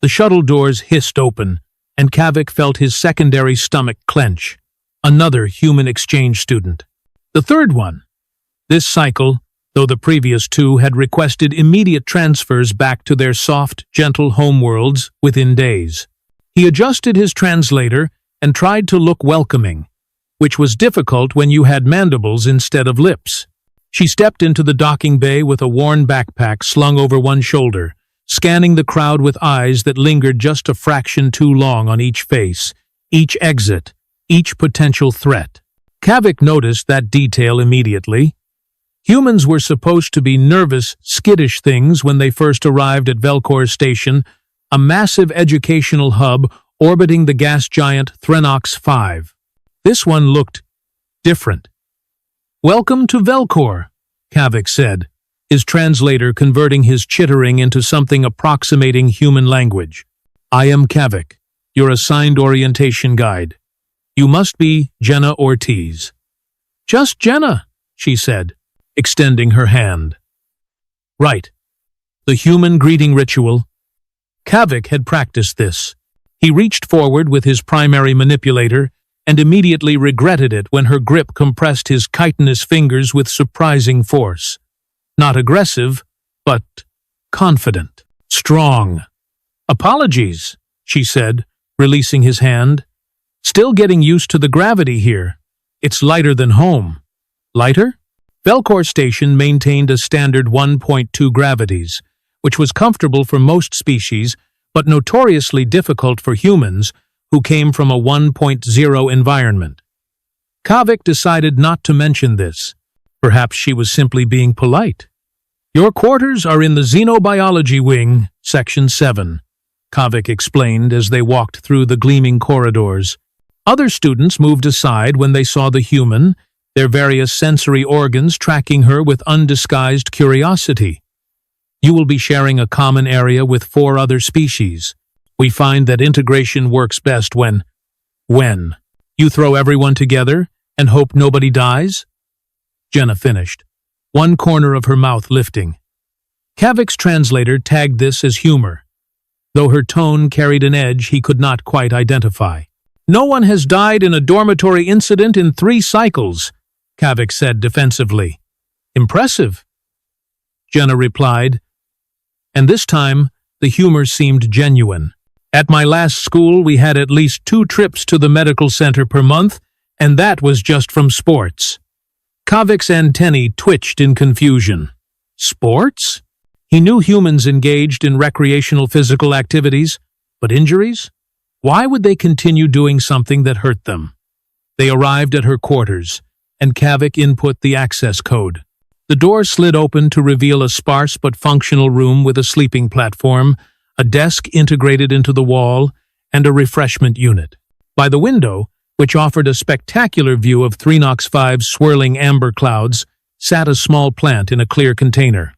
The shuttle doors hissed open, and Kavik felt his secondary stomach clench. Another human exchange student. The third one. This cycle, though the previous two had requested immediate transfers back to their soft, gentle homeworlds within days. He adjusted his translator and tried to look welcoming, which was difficult when you had mandibles instead of lips. She stepped into the docking bay with a worn backpack slung over one shoulder, scanning the crowd with eyes that lingered just a fraction too long on each face, each exit, each potential threat. Kavik noticed that detail immediately. Humans were supposed to be nervous, skittish things when they first arrived at Velcor Station, a massive educational hub orbiting the gas giant Threnox 5. This one looked different. "Welcome to Velcor," Kavik said, his translator converting his chittering into something approximating human language. "I am Kavik, your assigned orientation guide. You must be Jenna Ortiz." "Just Jenna," she said, extending her hand. "Right." The human greeting ritual. Kavik had practiced this. He reached forward with his primary manipulator and immediately regretted it when her grip compressed his chitinous fingers with surprising force. Not aggressive, but confident. Strong. "Apologies," she said, releasing his hand. "Still getting used to the gravity here. It's lighter than home." "Lighter?" Velcor Station maintained a standard 1.2 gravities, which was comfortable for most species, but notoriously difficult for humans who came from a 1.0 environment. Kavik decided not to mention this. Perhaps she was simply being polite. "Your quarters are in the Xenobiology Wing, Section 7, Kavik explained as they walked through the gleaming corridors. Other students moved aside when they saw the human, their various sensory organs tracking her with undisguised curiosity. "You will be sharing a common area with 4 other species. We find that integration works best when you throw everyone together and hope nobody dies." Jenna finished, one corner of her mouth lifting. Kavik's translator tagged this as humor, though her tone carried an edge he could not quite identify. "No one has died in a dormitory incident in 3 cycles, Kavik said defensively. "Impressive," Jenna replied, and this time the humor seemed genuine. "At my last school we had at least 2 trips to the medical center per month, and that was just from sports." Kavik's antennae twitched in confusion. Sports? He knew humans engaged in recreational physical activities, but injuries? Why would they continue doing something that hurt them? They arrived at her quarters, and Kavik input the access code. The door slid open to reveal a sparse but functional room with a sleeping platform, a desk integrated into the wall, and a refreshment unit. By the window, which offered a spectacular view of Threnox 5's swirling amber clouds, sat a small plant in a clear container.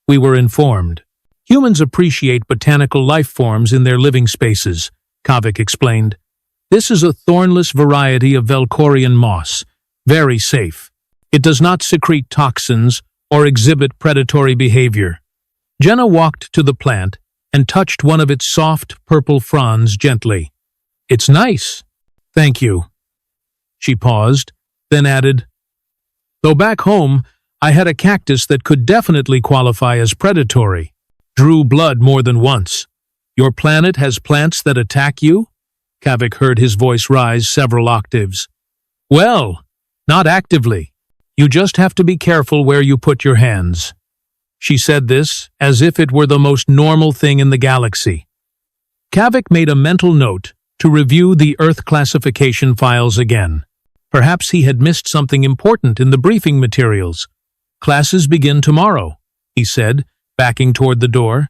"We were informed. Humans appreciate botanical life forms in their living spaces," Kavik explained. "This is a thornless variety of Velcorian moss, very safe. It does not secrete toxins or exhibit predatory behavior." Jenna walked to the plant and touched one of its soft, purple fronds gently. "It's nice." "Thank you." She paused, then added, "Though back home, I had a cactus that could definitely qualify as predatory. Drew blood more than once. Your planet has plants that attack you?" Kavik heard his voice rise several octaves. "Well, not actively. You just have to be careful where you put your hands." She said this as if it were the most normal thing in the galaxy. Kavik made a mental note to review the Earth classification files again. Perhaps he had missed something important in the briefing materials. "Classes begin tomorrow," he said, backing toward the door.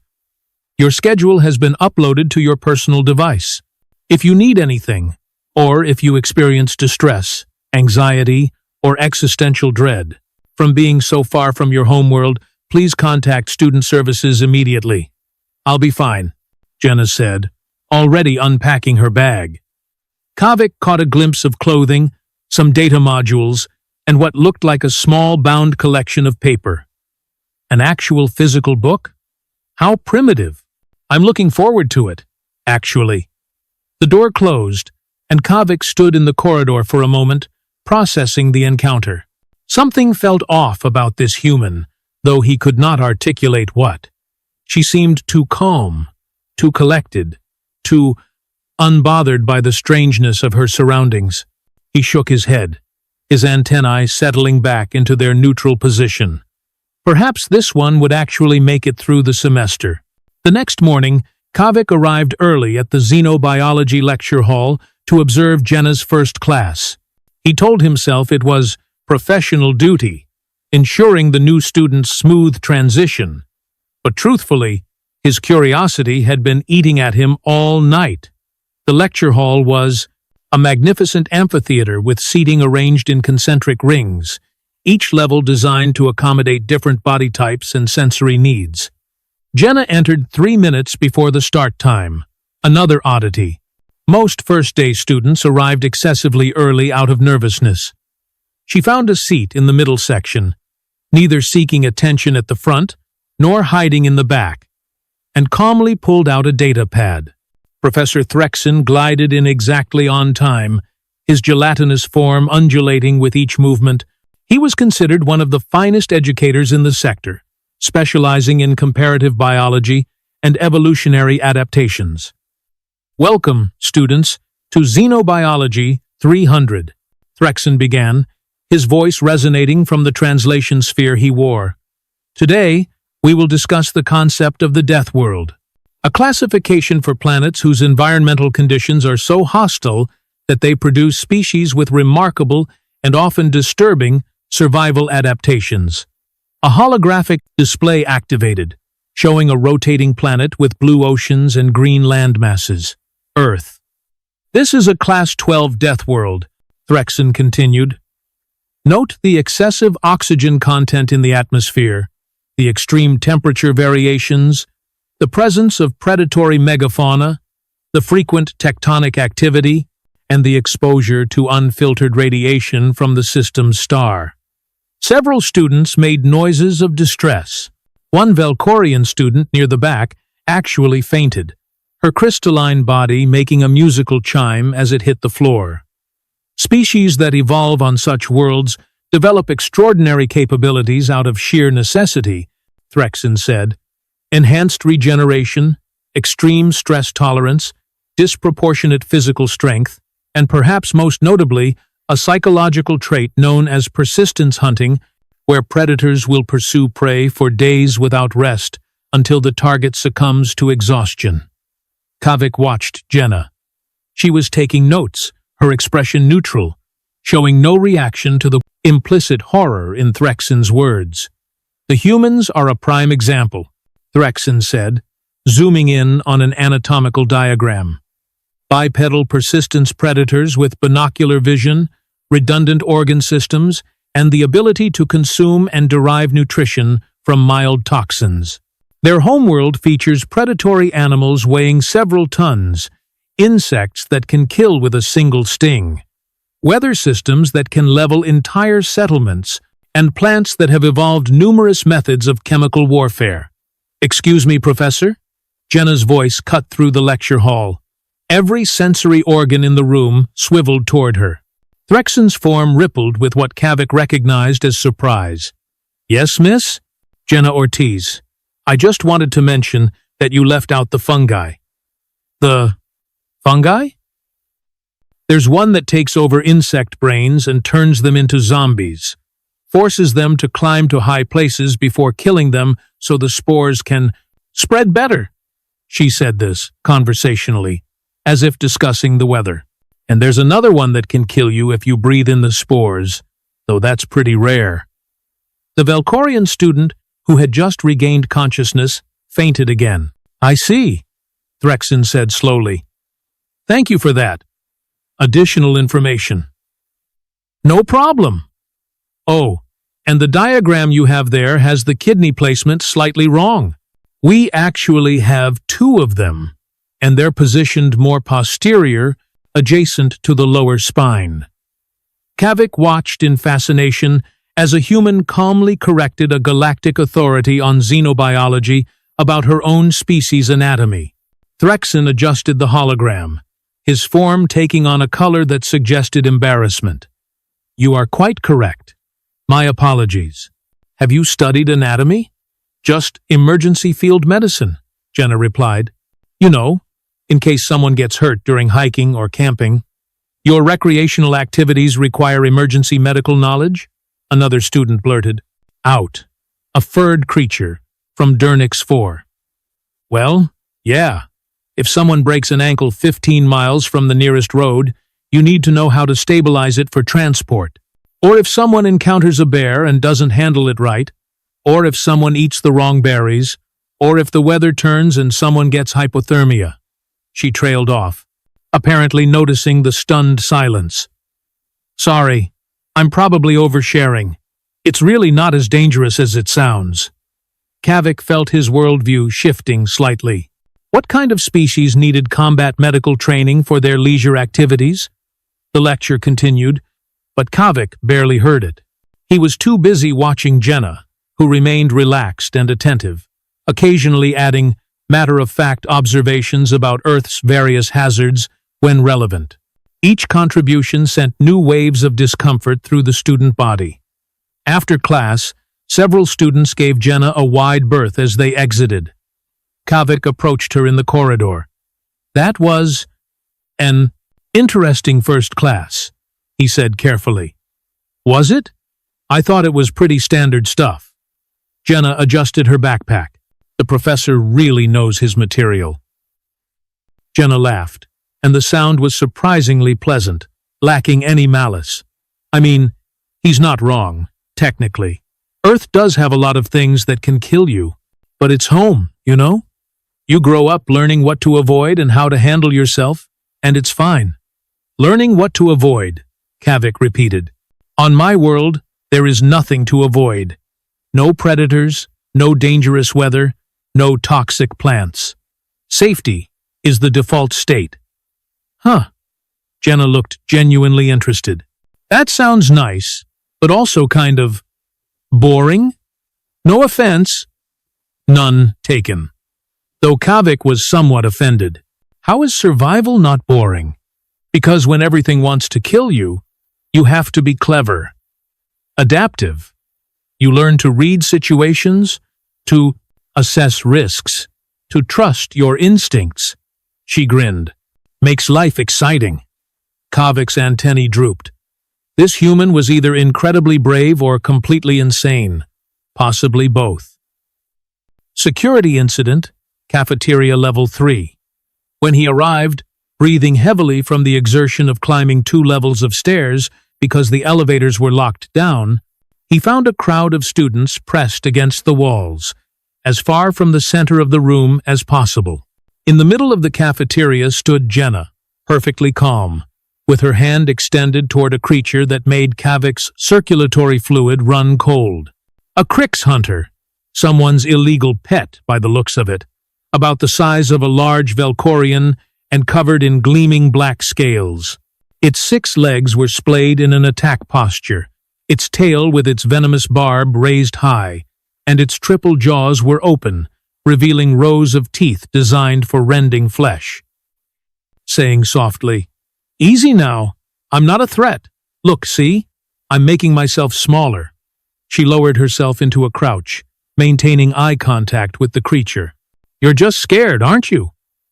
"Your schedule has been uploaded to your personal device. If you need anything, or if you experience distress, anxiety, or existential dread from being so far from your homeworld, please contact Student Services immediately." "I'll be fine," Jenna said, already unpacking her bag. Kavik caught a glimpse of clothing, some data modules, and what looked like a small bound collection of paper. An actual physical book? How primitive. "I'm looking forward to it," actually. The door closed, and Kavik stood in the corridor for a moment, processing the encounter. Something felt off about this human, though he could not articulate what. She seemed too calm, too collected, too unbothered by the strangeness of her surroundings. He shook his head, his antennae settling back into their neutral position. Perhaps this one would actually make it through the semester. The next morning, Kavik arrived early at the xenobiology lecture hall to observe Jenna's first class. He told himself it was professional duty, ensuring the new student's smooth transition. But truthfully, his curiosity had been eating at him all night. The lecture hall was a magnificent amphitheater with seating arranged in concentric rings, each level designed to accommodate different body types and sensory needs. Jenna entered 3 minutes before the start time. Another oddity. Most first-day students arrived excessively early out of nervousness. She found a seat in the middle section, neither seeking attention at the front nor hiding in the back, and calmly pulled out a data pad. Professor Threxon glided in exactly on time, his gelatinous form undulating with each movement. He was considered one of the finest educators in the sector, specializing in comparative biology and evolutionary adaptations. "Welcome, students, to Xenobiology 300, Threxon began, his voice resonating from the translation sphere he wore. "Today, we will discuss the concept of the Deathworld, a classification for planets whose environmental conditions are so hostile that they produce species with remarkable and often disturbing survival adaptations. A holographic display activated, showing a rotating planet with blue oceans and green land masses. Earth. This is a Class 12 Deathworld, Threxon continued. Note the excessive oxygen content in the atmosphere, the extreme temperature variations, the presence of predatory megafauna, the frequent tectonic activity, and the exposure to unfiltered radiation from the system's star. Several students made noises of distress. One Velcorian student near the back actually fainted, her crystalline body making a musical chime as it hit the floor. Species that evolve on such worlds develop extraordinary capabilities out of sheer necessity, Threxon said. Enhanced regeneration, extreme stress tolerance, disproportionate physical strength, and perhaps most notably, a psychological trait known as persistence hunting, where predators will pursue prey for days without rest until the target succumbs to exhaustion. Kavik watched Jenna. She was taking notes, her expression neutral, showing no reaction to the implicit horror in Threxon's words. The humans are a prime example, Threxon said, zooming in on an anatomical diagram. Bipedal persistence predators with binocular vision, redundant organ systems, and the ability to consume and derive nutrition from mild toxins. Their homeworld features predatory animals weighing several tons, insects that can kill with a single sting, weather systems that can level entire settlements, and plants that have evolved numerous methods of chemical warfare. Excuse me, Professor? Jenna's voice cut through the lecture hall. Every sensory organ in the room swiveled toward her. Threxon's form rippled with what Kavik recognized as surprise. Yes, miss? Jenna Ortiz. I just wanted to mention that you left out the fungi. The fungi? There's one that takes over insect brains and turns them into zombies, forces them to climb to high places before killing them so the spores can spread better. She said this, conversationally, as if discussing the weather. And there's another one that can kill you if you breathe in the spores, though that's pretty rare. The Velcorian student, who had just regained consciousness, fainted again. I see, Threxon said slowly. Thank you for that. Additional information. No problem. Oh, and the diagram you have there has the kidney placement slightly wrong. We actually have 2 of them, and they're positioned more posterior, adjacent to the lower spine. Kavik watched in fascination as a human calmly corrected a galactic authority on xenobiology about her own species' anatomy. Threxen adjusted the hologram, his form taking on a color that suggested embarrassment. You are quite correct. My apologies. Have you studied anatomy? Just emergency field medicine, Jenna replied. You know, in case someone gets hurt during hiking or camping. Your recreational activities require emergency medical knowledge? Another student blurted out. A furred creature from Dernix 4. Well, yeah. If someone breaks an ankle 15 miles from the nearest road, you need to know how to stabilize it for transport. Or if someone encounters a bear and doesn't handle it right, or if someone eats the wrong berries, or if the weather turns and someone gets hypothermia. She trailed off, apparently noticing the stunned silence. Sorry, I'm probably oversharing. It's really not as dangerous as it sounds. Kavik felt his worldview shifting slightly. What kind of species needed combat medical training for their leisure activities? The lecture continued, but Kavik barely heard it. He was too busy watching Jenna, who remained relaxed and attentive, occasionally adding matter-of-fact observations about Earth's various hazards when relevant. Each contribution sent new waves of discomfort through the student body. After class, several students gave Jenna a wide berth as they exited. Kavik approached her in the corridor. That was an interesting first class, he said carefully. Was it? I thought it was pretty standard stuff. Jenna adjusted her backpack. The professor really knows his material. Jenna laughed, and the sound was surprisingly pleasant, lacking any malice. I mean, he's not wrong, technically. Earth does have a lot of things that can kill you, but it's home, you know? You grow up learning what to avoid and how to handle yourself, and it's fine. Learning what to avoid, Kavik repeated. On my world, there is nothing to avoid. No predators, no dangerous weather, no toxic plants. Safety is the default state. Huh. Jenna looked genuinely interested. That sounds nice, but also kind of boring? No offense. None taken. Though Kavik was somewhat offended. How is survival not boring? Because when everything wants to kill you, you have to be clever. Adaptive. You learn to read situations, to assess risks, to trust your instincts. She grinned. Makes life exciting. Kavik's antennae drooped. This human was either incredibly brave or completely insane. Possibly both. Security incident, cafeteria level 3. When he arrived, breathing heavily from the exertion of climbing 2 levels of stairs because the elevators were locked down, he found a crowd of students pressed against the walls, as far from the center of the room as possible. In the middle of the cafeteria stood Jenna, perfectly calm, with her hand extended toward a creature that made Kavik's circulatory fluid run cold. A Crix hunter, someone's illegal pet by the looks of it, about the size of a large Velcorian and covered in gleaming black scales. Its 6 legs were splayed in an attack posture, its tail with its venomous barb raised high, and its triple jaws were open, revealing rows of teeth designed for rending flesh. Saying softly, "Easy now, I'm not a threat. Look, see? I'm making myself smaller." She lowered herself into a crouch, maintaining eye contact with the creature. "You're just scared, aren't you?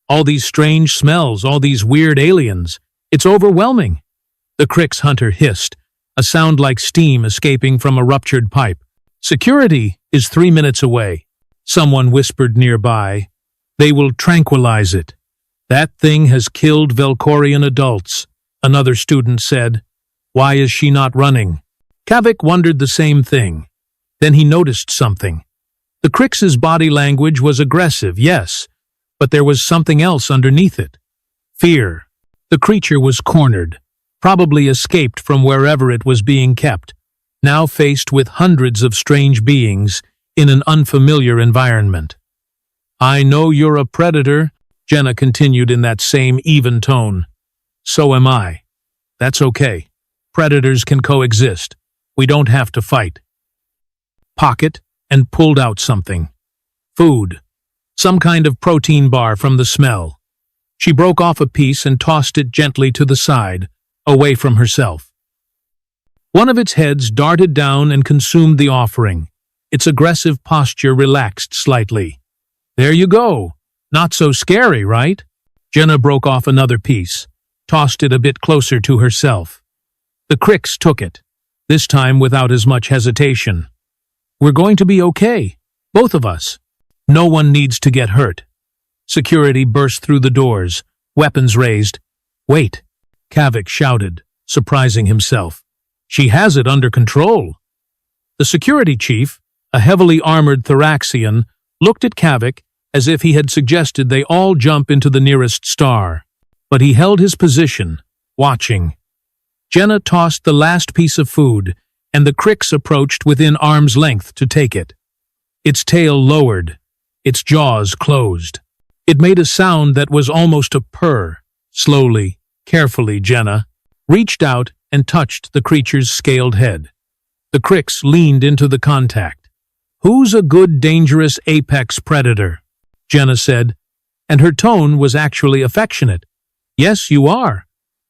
All these strange smells, all these weird aliens. It's overwhelming." The Crix hunter hissed, a sound like steam escaping from a ruptured pipe. "Security is 3 minutes away," someone whispered nearby. "They will tranquilize it." "That thing has killed Velcorian adults," another student said. "Why is she not running?" Kavik wondered the same thing. Then he noticed something. The Crix's body language was aggressive, yes, but there was something else underneath it. Fear. The creature was cornered, probably escaped from wherever it was being kept, now faced with hundreds of strange beings in an unfamiliar environment. "I know you're a predator," Jenna continued in that same even tone. "So am I. That's okay. Predators can coexist. We don't have to fight." Pocket and pulled out something. Food. Some kind of protein bar from the smell. She broke off a piece and tossed it gently to the side, away from herself. One of its heads darted down and consumed the offering. Its aggressive posture relaxed slightly. There you go. Not so scary, right? Jenna broke off another piece, tossed it a bit closer to herself. The Cricks took it, this time without as much hesitation. We're going to be okay, both of us. No one needs to get hurt. Security burst through the doors, weapons raised. Wait, Kavik shouted, surprising himself. She has it under control. The security chief, a heavily armored Thoraxian, looked at Kavik as if he had suggested they all jump into the nearest star. But he held his position, watching. Jenna tossed the last piece of food, and the Cricks approached within arm's length to take it. Its tail lowered, its jaws closed. It made a sound that was almost a purr. Slowly, carefully, Jenna reached out and touched the creature's scaled head. The Cricks leaned into the contact. Who's a good, dangerous apex predator? Jenna said, and her tone was actually affectionate. Yes, you are.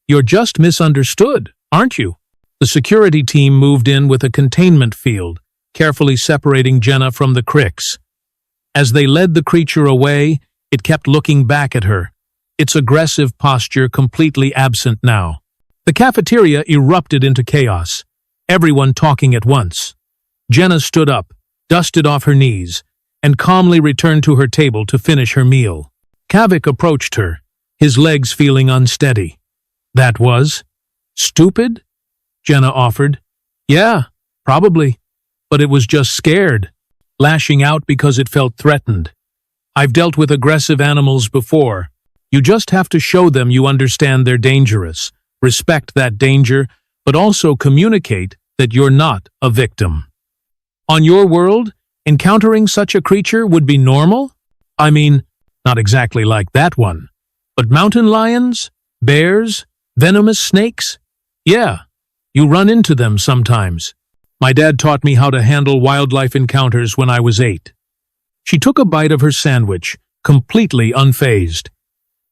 You're just misunderstood, aren't you? The security team moved in with a containment field, carefully separating Jenna from the Cricks. As they led the creature away, it kept looking back at her, its aggressive posture completely absent now. The cafeteria erupted into chaos, everyone talking at once. Jenna stood up, dusted off her knees, and calmly returned to her table to finish her meal. Kavik approached her, his legs feeling unsteady. That was stupid? Jenna offered. Yeah, probably, but it was just scared, lashing out because it felt threatened. I've dealt with aggressive animals before. You just have to show them you understand they're dangerous, respect that danger, but also communicate that you're not a victim. On your world, encountering such a creature would be normal? I mean, not exactly like that one, but mountain lions, bears, venomous snakes? Yeah, you run into them sometimes. My dad taught me how to handle wildlife encounters when I was 8. She took a bite of her sandwich, completely unfazed.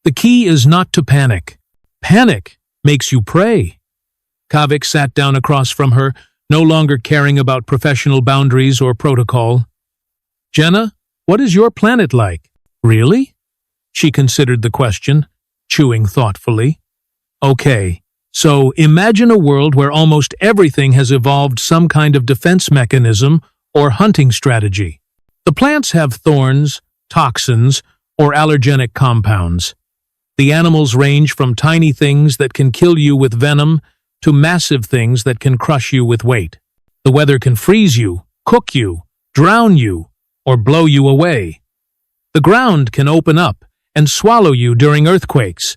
The key is not to panic. Panic makes you pray. Kavik sat down across from her, no longer caring about professional boundaries or protocol. Jenna, what is your planet like? Really? She considered the question, chewing thoughtfully. Okay, so imagine a world where almost everything has evolved some kind of defense mechanism or hunting strategy. The plants have thorns, toxins, or allergenic compounds. The animals range from tiny things that can kill you with venom to massive things that can crush you with weight. The weather can freeze you, cook you, drown you, or blow you away. The ground can open up and swallow you during earthquakes.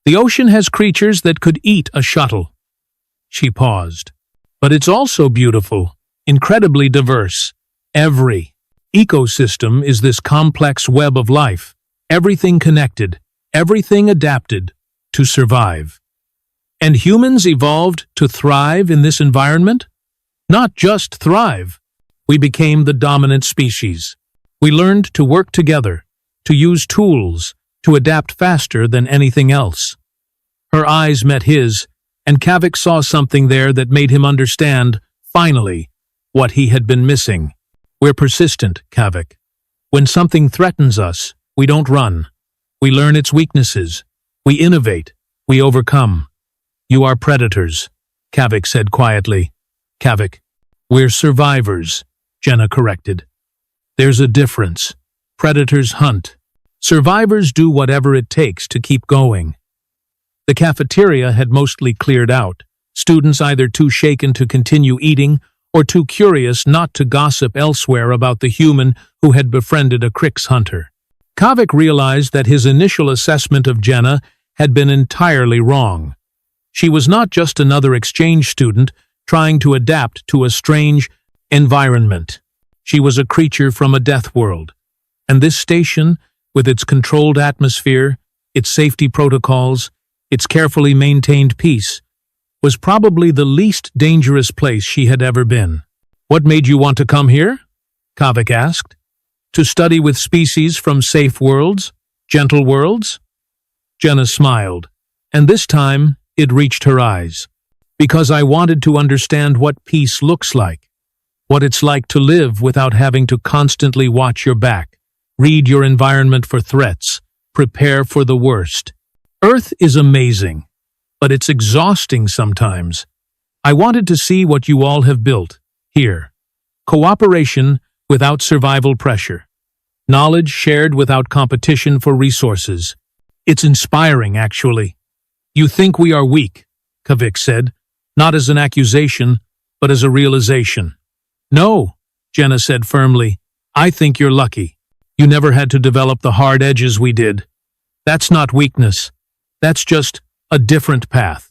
The ocean has creatures that could eat a shuttle. She paused. But it's also beautiful, incredibly diverse. Every ecosystem is this complex web of life, everything connected, everything adapted to survive. And humans evolved to thrive in this environment? Not just thrive. We became the dominant species. We learned to work together, to use tools, to adapt faster than anything else. Her eyes met his, and Kavik saw something there that made him understand, finally, what he had been missing. We're persistent, Kavik. When something threatens us, we don't run. We learn its weaknesses. We innovate. We overcome. You are predators, Kavik said quietly. Kavik, we're survivors, Jenna corrected. There's a difference. Predators hunt. Survivors do whatever it takes to keep going. The cafeteria had mostly cleared out, students either too shaken to continue eating or too curious not to gossip elsewhere about the human who had befriended a Cricks hunter. Kavik realized that his initial assessment of Jenna had been entirely wrong. She was not just another exchange student trying to adapt to a strange environment. She was a creature from a Deathworld. And this station, with its controlled atmosphere, its safety protocols, its carefully maintained peace, was probably the least dangerous place she had ever been. What made you want to come here? Kavik asked. To study with species from safe worlds? Gentle worlds? Jenna smiled, and this time it reached her eyes. Because I wanted to understand what peace looks like, what it's like to live without having to constantly watch your back, read your environment for threats, prepare for the worst. Earth is amazing, but it's exhausting sometimes. I wanted to see what you all have built here. Cooperation without survival pressure. Knowledge shared without competition for resources. It's inspiring, actually. You think we are weak, Kavik said, not as an accusation, but as a realization. No, Jenna said firmly. I think you're lucky. You never had to develop the hard edges we did. That's not weakness. That's just a different path.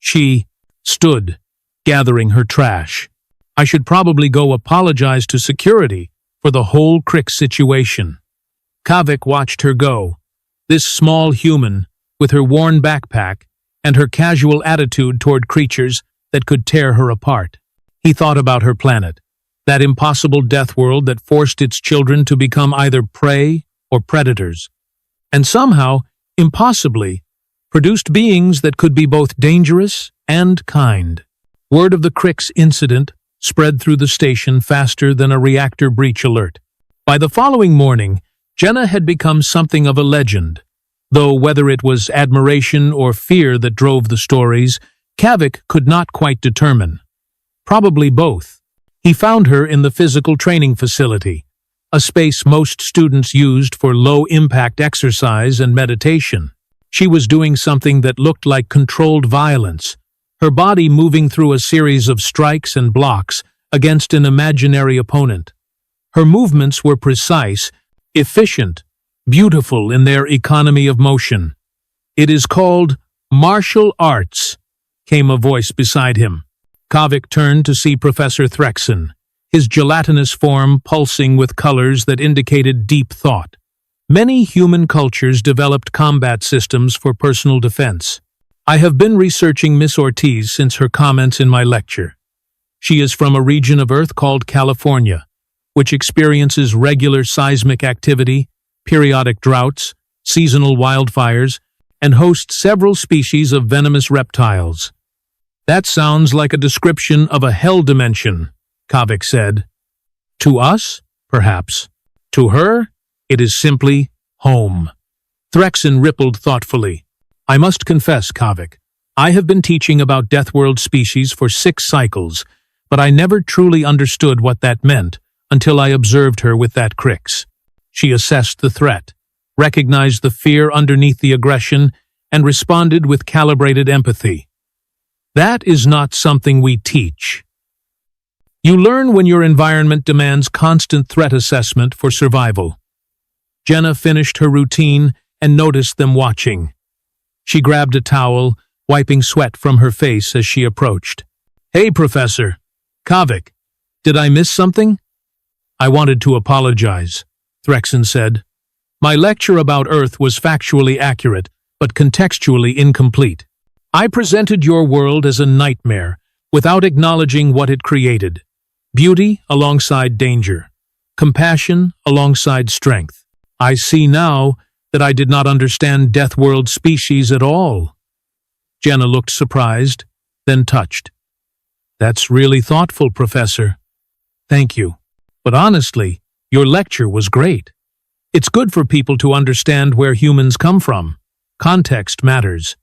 She stood, gathering her trash. I should probably go apologize to security for the whole crick situation. Kavik watched her go, this small human with her worn backpack and her casual attitude toward creatures that could tear her apart. He thought about her planet, that impossible death world that forced its children to become either prey or predators, and somehow, impossibly, produced beings that could be both dangerous and kind. Word of the Crick's incident spread through the station faster than a reactor breach alert. By the following morning, Jenna had become something of a legend, though whether it was admiration or fear that drove the stories, Kavik could not quite determine. Probably both. He found her in the physical training facility, a space most students used for low-impact exercise and meditation. She was doing something that looked like controlled violence, her body moving through a series of strikes and blocks against an imaginary opponent. Her movements were precise, efficient, beautiful in their economy of motion. It is called martial arts, came a voice beside him. Kavik turned to see Professor Threxon, his gelatinous form pulsing with colors that indicated deep thought. Many human cultures developed combat systems for personal defense. I have been researching Miss Ortiz since her comments in my lecture. She is from a region of Earth called California, which experiences regular seismic activity, periodic droughts, seasonal wildfires, and hosts several species of venomous reptiles. That sounds like a description of a hell dimension, Kavik said. To us, perhaps. To her, it is simply home. Threxon rippled thoughtfully. I must confess, Kavik, I have been teaching about Deathworld species for 6 cycles, but I never truly understood what that meant until I observed her with that Crix. She assessed the threat, recognized the fear underneath the aggression, and responded with calibrated empathy. That is not something we teach. You learn when your environment demands constant threat assessment for survival. Jenna finished her routine and noticed them watching. She grabbed a towel, wiping sweat from her face as she approached. Hey, Professor. Kavik, did I miss something? I wanted to apologize, Threxon said. My lecture about Earth was factually accurate, but contextually incomplete. I presented your world as a nightmare, without acknowledging what it created. Beauty alongside danger. Compassion alongside strength. I see now that I did not understand Deathworld species at all. Jenna looked surprised, then touched. That's really thoughtful, Professor. Thank you. But honestly, your lecture was great. It's good for people to understand where humans come from. Context matters.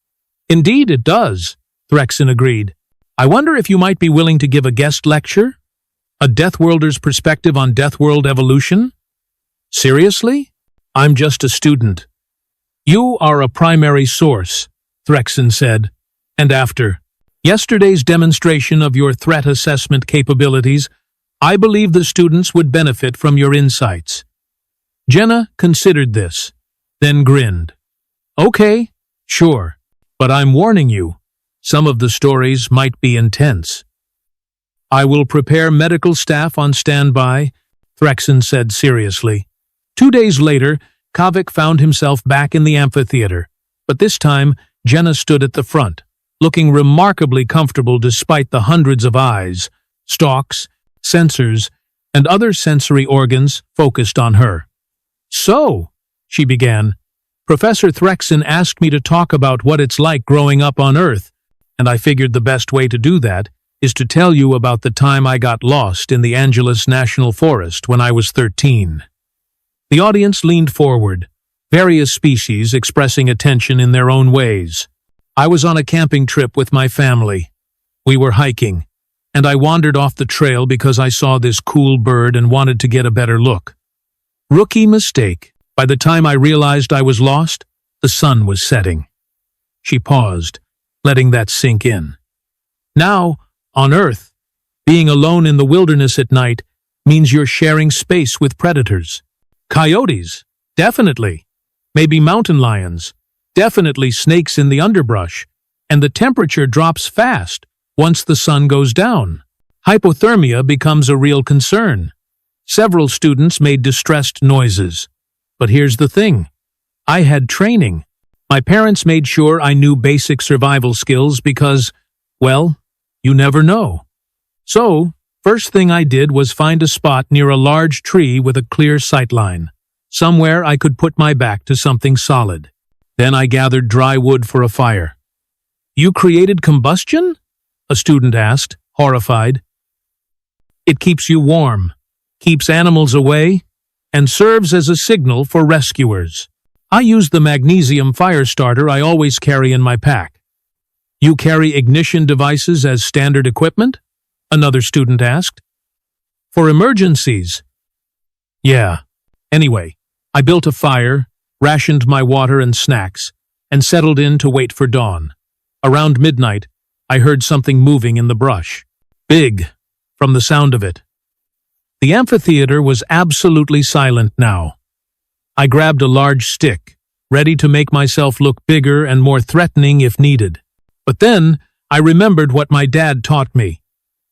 Indeed, it does, Threxon agreed. I wonder if you might be willing to give a guest lecture? A Deathworlder's perspective on Deathworld evolution? Seriously? I'm just a student. You are a primary source, Threxon said, and after yesterday's demonstration of your threat assessment capabilities, I believe the students would benefit from your insights. Jenna considered this, then grinned. Okay, sure, but I'm warning you, some of the stories might be intense. I will prepare medical staff on standby, Threxon said seriously. 2 days later, Kavik found himself back in the amphitheater, but this time Jenna stood at the front, looking remarkably comfortable despite the hundreds of eyes, stalks, sensors, and other sensory organs focused on her. "So," she began, "Professor Threxon asked me to talk about what it's like growing up on Earth, and I figured the best way to do that is to tell you about the time I got lost in the Angeles National Forest when I was 13. The audience leaned forward, various species expressing attention in their own ways. I was on a camping trip with my family. We were hiking, and I wandered off the trail because I saw this cool bird and wanted to get a better look. Rookie mistake. By the time I realized I was lost, the sun was setting." She paused, letting that sink in. "Now, on Earth, being alone in the wilderness at night means you're sharing space with predators. Coyotes, definitely. Maybe mountain lions, definitely snakes in the underbrush. And the temperature drops fast once the sun goes down. Hypothermia becomes a real concern." Several students made distressed noises. But here's the thing. I had training. My parents made sure I knew basic survival skills because, well, you never know. So, first thing I did was find a spot near a large tree with a clear sightline, somewhere I could put my back to something solid. Then I gathered dry wood for a fire. "You created combustion?" a student asked, horrified. "It keeps you warm, keeps animals away, and serves as a signal for rescuers. I use the magnesium fire starter I always carry in my pack." "You carry ignition devices as standard equipment?" another student asked. "For emergencies." "Yeah. Anyway, I built a fire, rationed my water and snacks, and settled in to wait for dawn. Around midnight, I heard something moving in the brush. Big, from the sound of it. The amphitheater was absolutely silent now. I grabbed a large stick, ready to make myself look bigger and more threatening if needed. But then, I remembered what my dad taught me.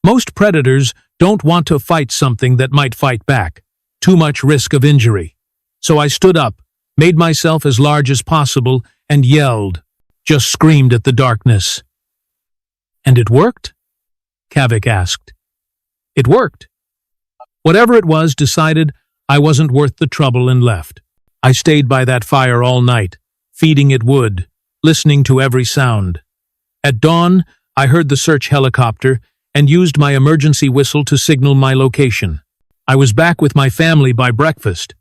Most predators don't want to fight something that might fight back. Too much risk of injury. So I stood up, made myself as large as possible, and yelled, just screamed at the darkness. "And it worked?" Kavik asked. "It worked." Whatever it was decided I wasn't worth the trouble and left. I stayed by that fire all night, feeding it wood, listening to every sound. At dawn, I heard the search helicopter and used my emergency whistle to signal my location. I was back with my family by breakfast.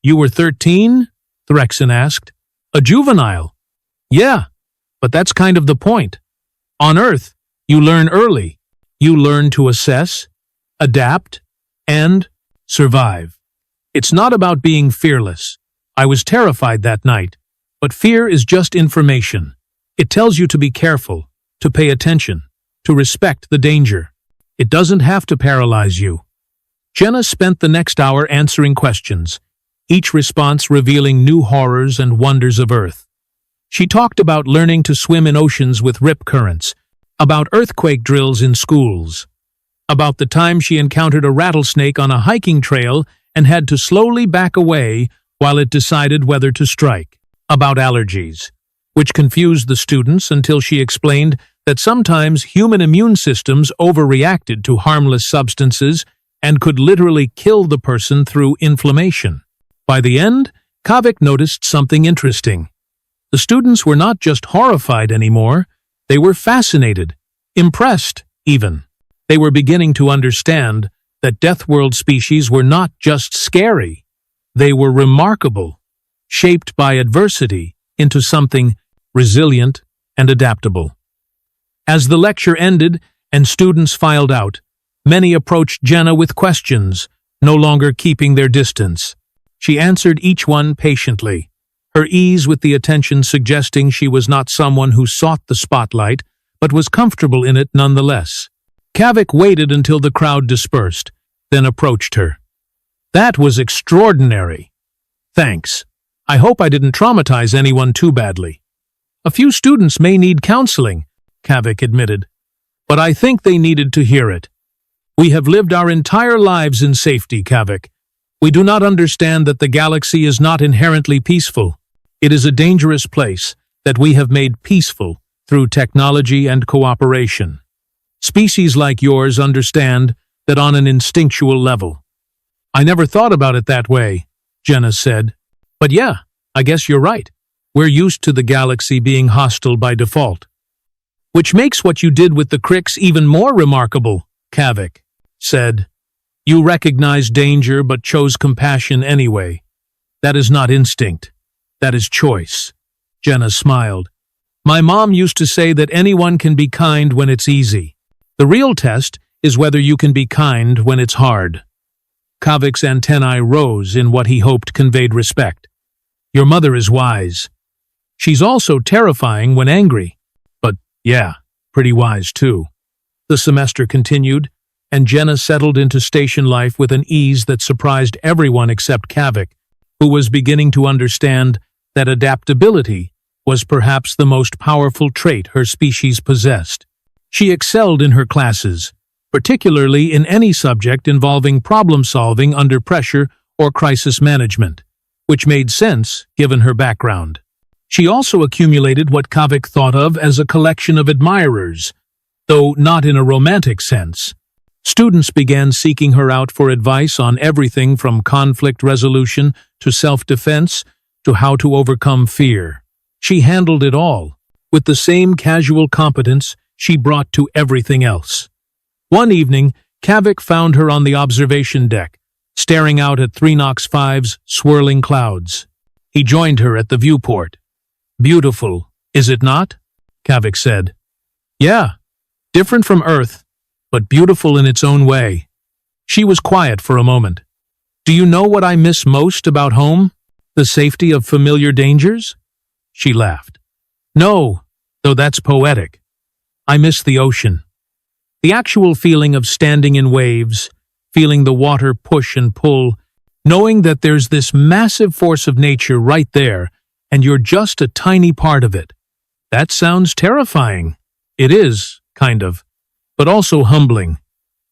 "You were 13? Threxon asked. "A juvenile." "Yeah, but that's kind of the point. On Earth, you learn early. You learn to assess, adapt, and survive. It's not about being fearless. I was terrified that night, but fear is just information. It tells you to be careful, to pay attention, to respect the danger. It doesn't have to paralyze you." Jenna spent the next hour answering questions, each response revealing new horrors and wonders of Earth. She talked about learning to swim in oceans with rip currents, about earthquake drills in schools, about the time she encountered a rattlesnake on a hiking trail and had to slowly back away while it decided whether to strike, about allergies, which confused the students until she explained that sometimes human immune systems overreacted to harmless substances and could literally kill the person through inflammation. By the end, Kavik noticed something interesting. The students were not just horrified anymore, they were fascinated, impressed even. They were beginning to understand that Deathworld species were not just scary, they were remarkable, shaped by adversity into something resilient and adaptable. As the lecture ended and students filed out, many approached Jenna with questions, no longer keeping their distance. She answered each one patiently, her ease with the attention suggesting she was not someone who sought the spotlight, but was comfortable in it nonetheless. Kavik waited until the crowd dispersed, then approached her. "That was extraordinary. Thanks. I hope I didn't traumatize anyone too badly." "A few students may need counseling," Kavik admitted, "but I think they needed to hear it. We have lived our entire lives in safety, Kavik. We do not understand that the galaxy is not inherently peaceful. It is a dangerous place that we have made peaceful through technology and cooperation. Species like yours understand that on an instinctual level. I never thought about it that way, Jenna said. But yeah, I guess you're right. We're used to the galaxy being hostile by default. Which makes what you did with the Cricks even more remarkable, Kavik said. You recognized danger but chose compassion anyway. That is not instinct. That is choice. Jenna smiled. My mom used to say that anyone can be kind when it's easy. The real test is whether you can be kind when it's hard. Kavik's antennae rose in what he hoped conveyed respect. Your mother is wise. She's also terrifying when angry. But, yeah, pretty wise too. The semester continued, and Jenna settled into station life with an ease that surprised everyone except Kavik, who was beginning to understand that adaptability was perhaps the most powerful trait her species possessed. She excelled in her classes, particularly in any subject involving problem-solving under pressure or crisis management, which made sense given her background. She also accumulated what Kavik thought of as a collection of admirers, though not in a romantic sense. Students began seeking her out for advice on everything from conflict resolution to self-defense to how to overcome fear. She handled it all, with the same casual competence she brought to everything else. One evening, Kavik found her on the observation deck, staring out at 3NOx5's swirling clouds. He joined her at the viewport. Beautiful, is it not? Kavik said. Yeah, different from Earth, but beautiful in its own way. She was quiet for a moment. Do you know what I miss most about home? The safety of familiar dangers? She laughed. No, though that's poetic. I miss the ocean. The actual feeling of standing in waves, feeling the water push and pull, knowing that there's this massive force of nature right there, and you're just a tiny part of it. That sounds terrifying. It is, kind of, but also humbling,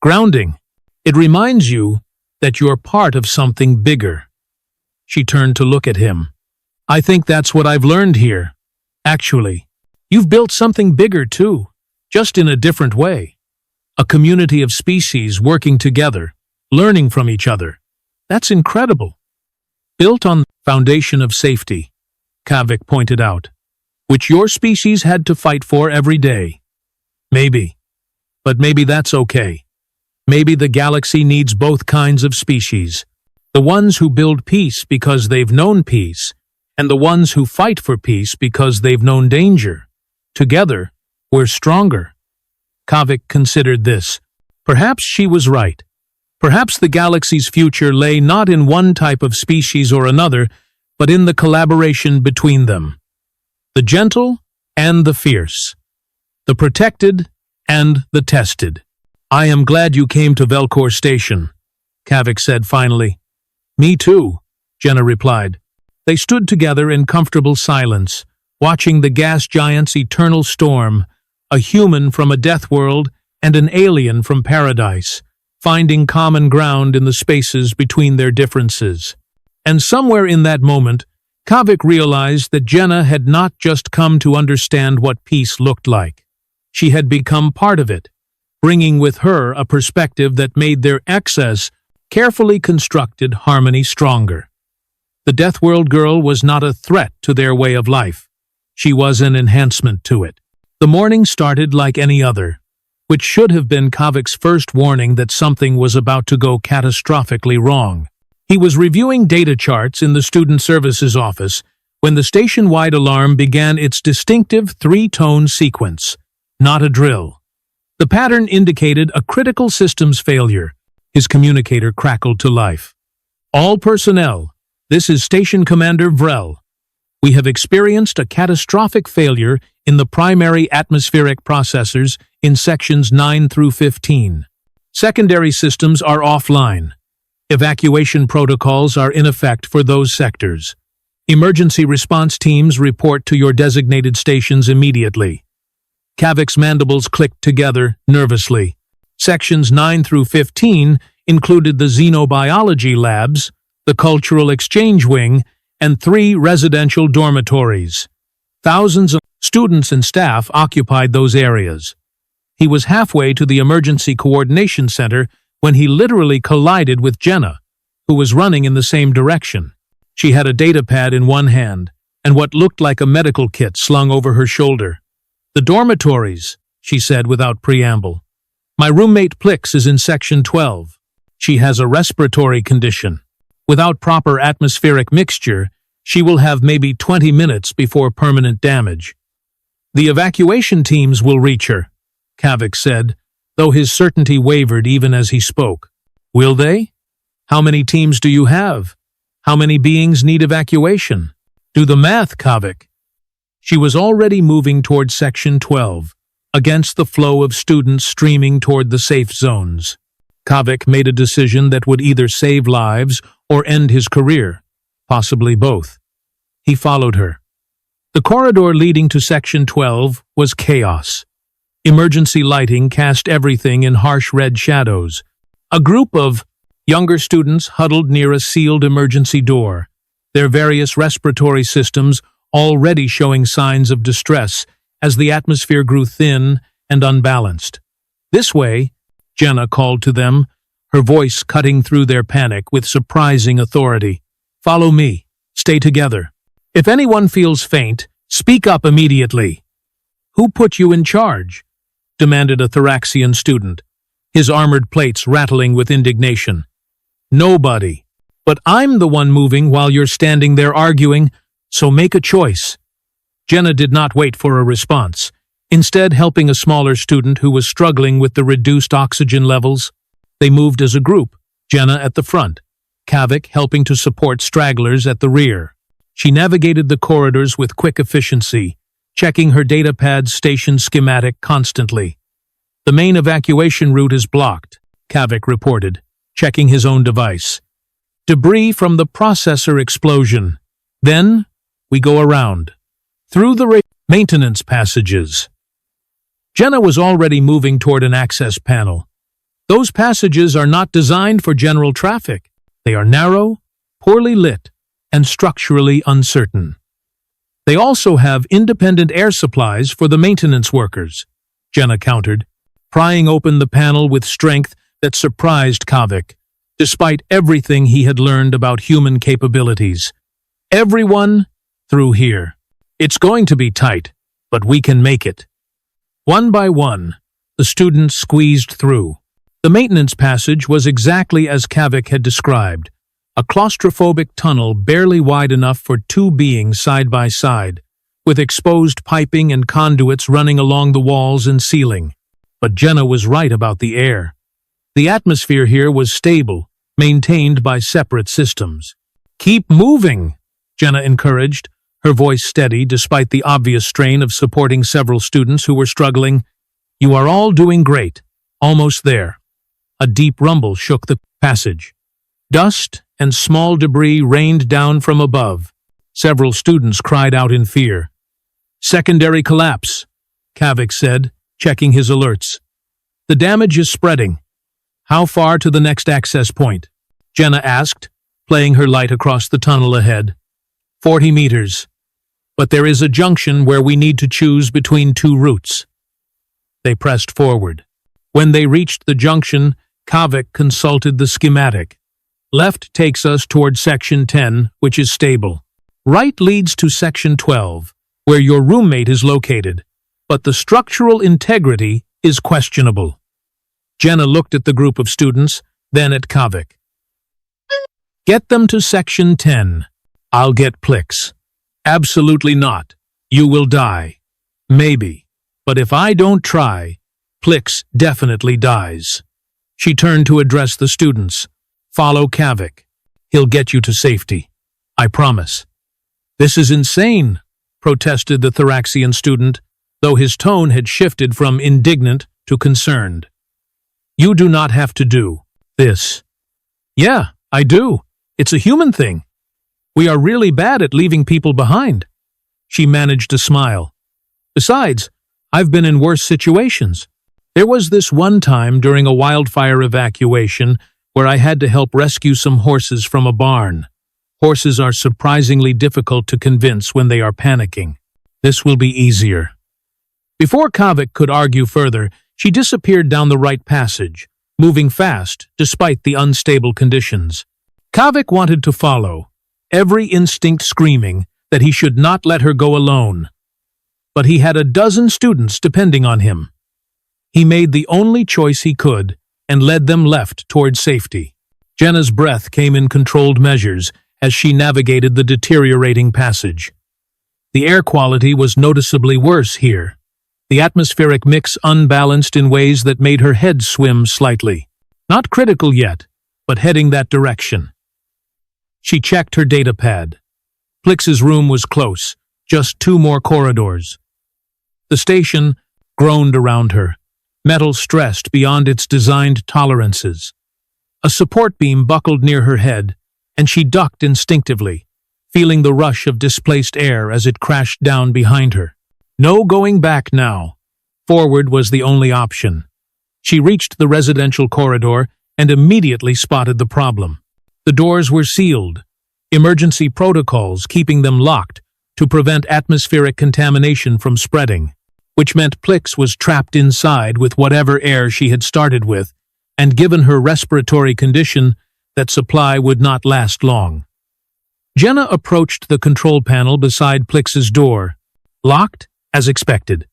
grounding. It reminds you that you're part of something bigger. She turned to look at him. I think that's what I've learned here. Actually, you've built something bigger too, just in a different way. A community of species working together, learning from each other. That's incredible. Built on the foundation of safety, Kavik pointed out, which your species had to fight for every day. Maybe. But maybe that's okay. Maybe the galaxy needs both kinds of species. The ones who build peace because they've known peace, and the ones who fight for peace because they've known danger. Together, we're stronger. Kavik considered this. Perhaps she was right. Perhaps the galaxy's future lay not in one type of species or another, but in the collaboration between them. The gentle and the fierce. The protected and the tested. I am glad you came to Velcor Station, Kavik said finally. Me too, Jenna replied. They stood together in comfortable silence, watching the gas giant's eternal storm, a human from a Deathworld and an alien from paradise, finding common ground in the spaces between their differences. And somewhere in that moment, Kavik realized that Jenna had not just come to understand what peace looked like. She had become part of it, bringing with her a perspective that made their excess, carefully constructed harmony stronger. The Deathworld girl was not a threat to their way of life. She was an enhancement to it. The morning started like any other, which should have been Kavik's first warning that something was about to go catastrophically wrong. He was reviewing data charts in the Student Services office when the station-wide alarm began its distinctive three-tone sequence, not a drill. The pattern indicated a critical systems failure. His communicator crackled to life. All personnel, this is Station Commander Vrel. We have experienced a catastrophic failure in the primary atmospheric processors in sections 9 through 15. Secondary systems are offline. Evacuation protocols are in effect for those sectors. Emergency response teams report to your designated stations immediately. Kavik's mandibles clicked together nervously. Sections 9 through 15 included the xenobiology labs, the cultural exchange wing, and 3 residential dormitories. Thousands of students and staff occupied those areas. He was halfway to the Emergency Coordination Center when he literally collided with Jenna, who was running in the same direction. She had a data pad in one hand and what looked like a medical kit slung over her shoulder. "The dormitories," she said without preamble. "My roommate Plix is in Section 12. She has a respiratory condition. Without proper atmospheric mixture, she will have maybe 20 minutes before permanent damage. The evacuation teams will reach her," Kavik said, though his certainty wavered even as he spoke. "Will they? How many teams do you have? How many beings need evacuation? Do the math, Kavik." She was already moving toward Section 12, against the flow of students streaming toward the safe zones. Kavik made a decision that would either save lives or end his career, possibly both. He followed her. The corridor leading to Section 12 was chaos. Emergency lighting cast everything in harsh red shadows. A group of younger students huddled near a sealed emergency door, their various respiratory systems already showing signs of distress as the atmosphere grew thin and unbalanced. "This way," Jenna called to them, her voice cutting through their panic with surprising authority. "Follow me. Stay together. If anyone feels faint, speak up immediately." "Who put you in charge?" demanded a Thoraxian student, his armored plates rattling with indignation. "Nobody. But I'm the one moving while you're standing there arguing, so make a choice." Jenna did not wait for a response, instead helping a smaller student who was struggling with the reduced oxygen levels. They moved as a group, Jenna at the front, Kavik helping to support stragglers at the rear. She navigated the corridors with quick efficiency, checking her datapad's station schematic constantly. "The main evacuation route is blocked," Kavik reported, checking his own device. "Debris from the processor explosion. Then, we go around. Through the maintenance passages." Jenna was already moving toward an access panel. "Those passages are not designed for general traffic. They are narrow, poorly lit, and structurally uncertain. They also have independent air supplies for the maintenance workers," Jenna countered, prying open the panel with strength that surprised Kavik, despite everything he had learned about human capabilities. "Everyone, through here. It's going to be tight, but we can make it." One by one, the students squeezed through. The maintenance passage was exactly as Kavik had described, a claustrophobic tunnel barely wide enough for two beings side by side, with exposed piping and conduits running along the walls and ceiling. But Jenna was right about the air. The atmosphere here was stable, maintained by separate systems. "Keep moving," Jenna encouraged, her voice steady despite the obvious strain of supporting several students who were struggling. "You are all doing great. Almost there." A deep rumble shook the passage. Dust and small debris rained down from above. Several students cried out in fear. "Secondary collapse," Kavik said, checking his alerts. "The damage is spreading." "How far to the next access point?" Jenna asked, playing her light across the tunnel ahead. 40 meters. But there is a junction where we need to choose between two routes." They pressed forward. When they reached the junction, Kavik consulted the schematic. "Left takes us toward Section 10, which is stable. Right leads to Section 12, where your roommate is located, but the structural integrity is questionable." Jenna looked at the group of students, then at Kavik. "Get them to Section 10. I'll get Plix." "Absolutely not. You will die." "Maybe. But if I don't try, Plix definitely dies." She turned to address the students. "Follow Kavik. He'll get you to safety. I promise." "This is insane," protested the Thoraxian student, though his tone had shifted from indignant to concerned. "You do not have to do this." "Yeah, I do. It's a human thing. We are really bad at leaving people behind." She managed to smile. "Besides, I've been in worse situations. There was this one time during a wildfire evacuation where I had to help rescue some horses from a barn. Horses are surprisingly difficult to convince when they are panicking. This will be easier." Before Kavik could argue further, she disappeared down the right passage, moving fast despite the unstable conditions. Kavik wanted to follow, every instinct screaming that he should not let her go alone. But he had a dozen students depending on him. He made the only choice he could and led them left toward safety. Jenna's breath came in controlled measures as she navigated the deteriorating passage. The air quality was noticeably worse here, the atmospheric mix unbalanced in ways that made her head swim slightly. Not critical yet, but heading that direction. She checked her data pad. Plix's room was close, just 2 more corridors. The station groaned around her, metal stressed beyond its designed tolerances. A support beam buckled near her head, and she ducked instinctively, feeling the rush of displaced air as it crashed down behind her. No going back now. Forward was the only option. She reached the residential corridor and immediately spotted the problem. The doors were sealed, emergency protocols keeping them locked to prevent atmospheric contamination from spreading, which meant Plix was trapped inside with whatever air she had started with, and given her respiratory condition, that supply would not last long. Jenna approached the control panel beside Plix's door. Locked, as expected.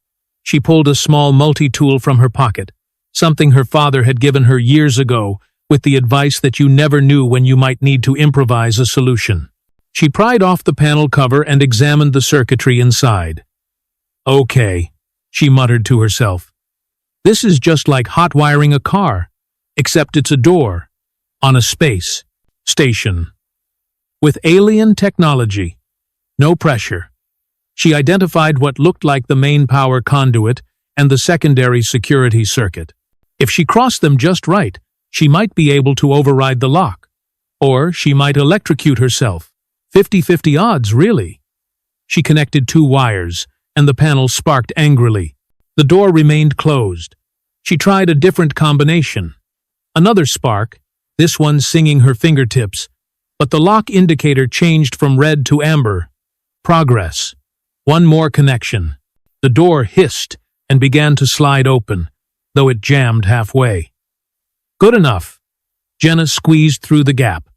She pulled a small multi-tool from her pocket, something her father had given her years ago, with the advice that you never knew when you might need to improvise a solution. She pried off the panel cover and examined the circuitry inside. Okay, she muttered to herself. This is just like hot wiring a car, except it's a door, on a space station. With alien technology. No pressure. She identified what looked like the main power conduit and the secondary security circuit. If she crossed them just right, she might be able to override the lock. Or she might electrocute herself. 50-50 odds, really. She connected 2 wires, and the panel sparked angrily. The door remained closed. She tried a different combination. Another spark, this one singing her fingertips, but the lock indicator changed from red to amber. Progress. 1 more connection. The door hissed and began to slide open, though it jammed halfway. Good enough. Jenna squeezed through the gap.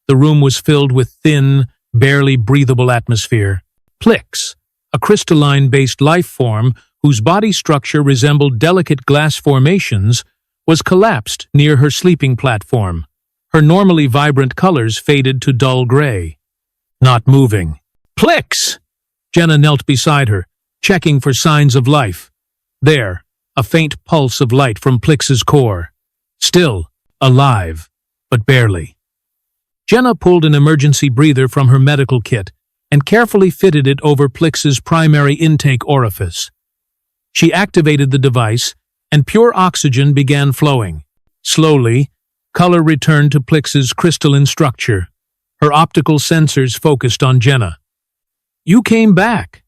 The room was filled with thin, barely breathable atmosphere. Plix, a crystalline-based life form whose body structure resembled delicate glass formations, was collapsed near her sleeping platform. Her normally vibrant colors faded to dull gray. Not moving. Plix! Jenna knelt beside her, checking for signs of life. There, a faint pulse of light from Plix's core. Still, alive, but barely. Jenna pulled an emergency breather from her medical kit and carefully fitted it over Plix's primary intake orifice. She activated the device, and pure oxygen began flowing. Slowly, color returned to Plix's crystalline structure. Her optical sensors focused on Jenna. You came back,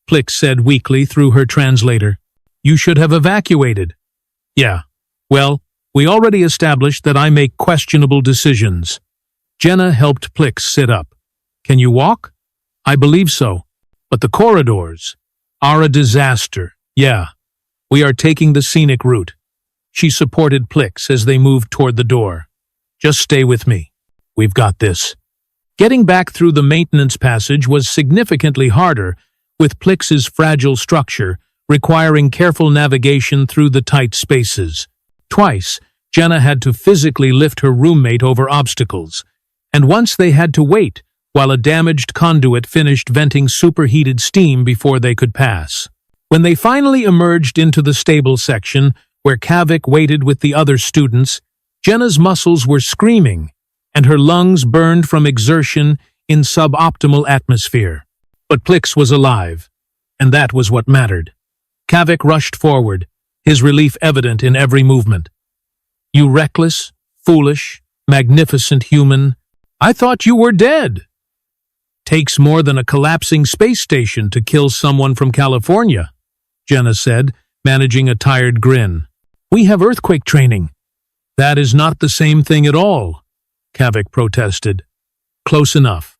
Plix said weakly through her translator. You should have evacuated. Yeah, well, we already established that I make questionable decisions. Jenna helped Plix sit up. Can you walk? I believe so. But the corridors are a disaster. Yeah, we are taking the scenic route. She supported Plix as they moved toward the door. Just stay with me. We've got this. Getting back through the maintenance passage was significantly harder, with Plix's fragile structure requiring careful navigation through the tight spaces. Twice, Jenna had to physically lift her roommate over obstacles, and once they had to wait while a damaged conduit finished venting superheated steam before they could pass. When they finally emerged into the stable section, where Kavik waited with the other students, Jenna's muscles were screaming, and her lungs burned from exertion in suboptimal atmosphere. But Plix was alive, and that was what mattered. Kavik rushed forward, his relief evident in every movement. You reckless, foolish, magnificent human, I thought you were dead. Takes more than a collapsing space station to kill someone from California, Jenna said, managing a tired grin. We have earthquake training. That is not the same thing at all, Kavik protested. Close enough.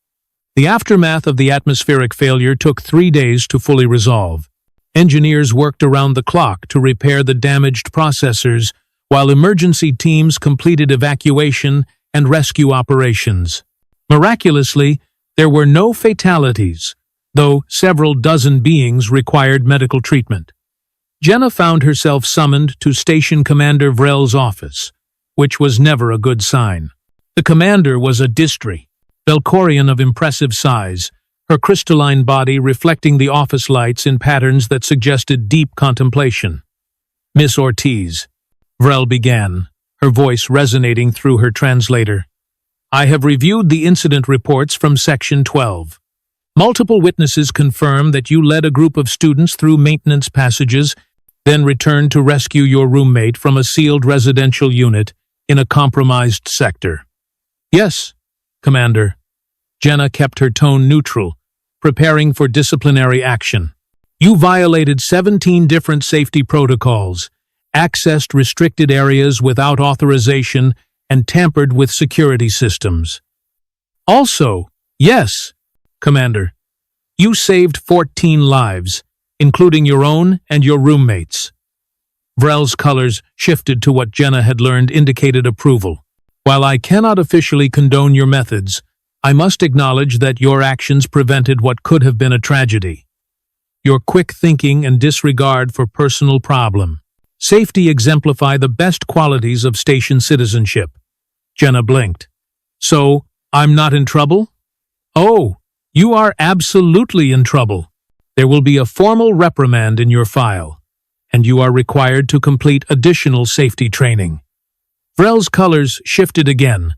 The aftermath of the atmospheric failure took 3 days to fully resolve. Engineers worked around the clock to repair the damaged processors, while emergency teams completed evacuation and rescue operations. Miraculously, there were no fatalities, though several dozen beings required medical treatment. Jenna found herself summoned to Station Commander Vrel's office, which was never a good sign. The commander was a Distri, Velcorian of impressive size, her crystalline body reflecting the office lights in patterns that suggested deep contemplation. "Miss Ortiz," Vrel began, her voice resonating through her translator. "I have reviewed the incident reports from Section 12. Multiple witnesses confirm that you led a group of students through maintenance passages, then returned to rescue your roommate from a sealed residential unit in a compromised sector." "Yes, Commander." Jenna kept her tone neutral, preparing for disciplinary action. "You violated 17 different safety protocols, accessed restricted areas without authorization, and tampered with security systems. Also, yes, Commander, you saved 14 lives, including your own and your roommates." Vrel's colors shifted to what Jenna had learned indicated approval. "While I cannot officially condone your methods, I must acknowledge that your actions prevented what could have been a tragedy. Your quick thinking and disregard for personal problem. Safety exemplify the best qualities of station citizenship." Jenna blinked. "So, I'm not in trouble?" "Oh, you are absolutely in trouble. There will be a formal reprimand in your file, and you are required to complete additional safety training." Vrel's colors shifted again,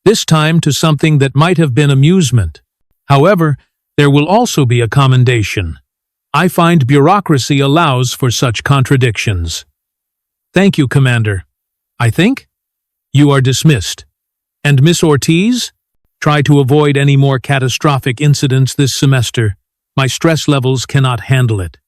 this time to something that might have been amusement. "However, there will also be a commendation. I find bureaucracy allows for such contradictions." "Thank you, Commander. I think? You are dismissed. And Miss Ortiz? Try to avoid any more catastrophic incidents this semester. My stress levels cannot handle it."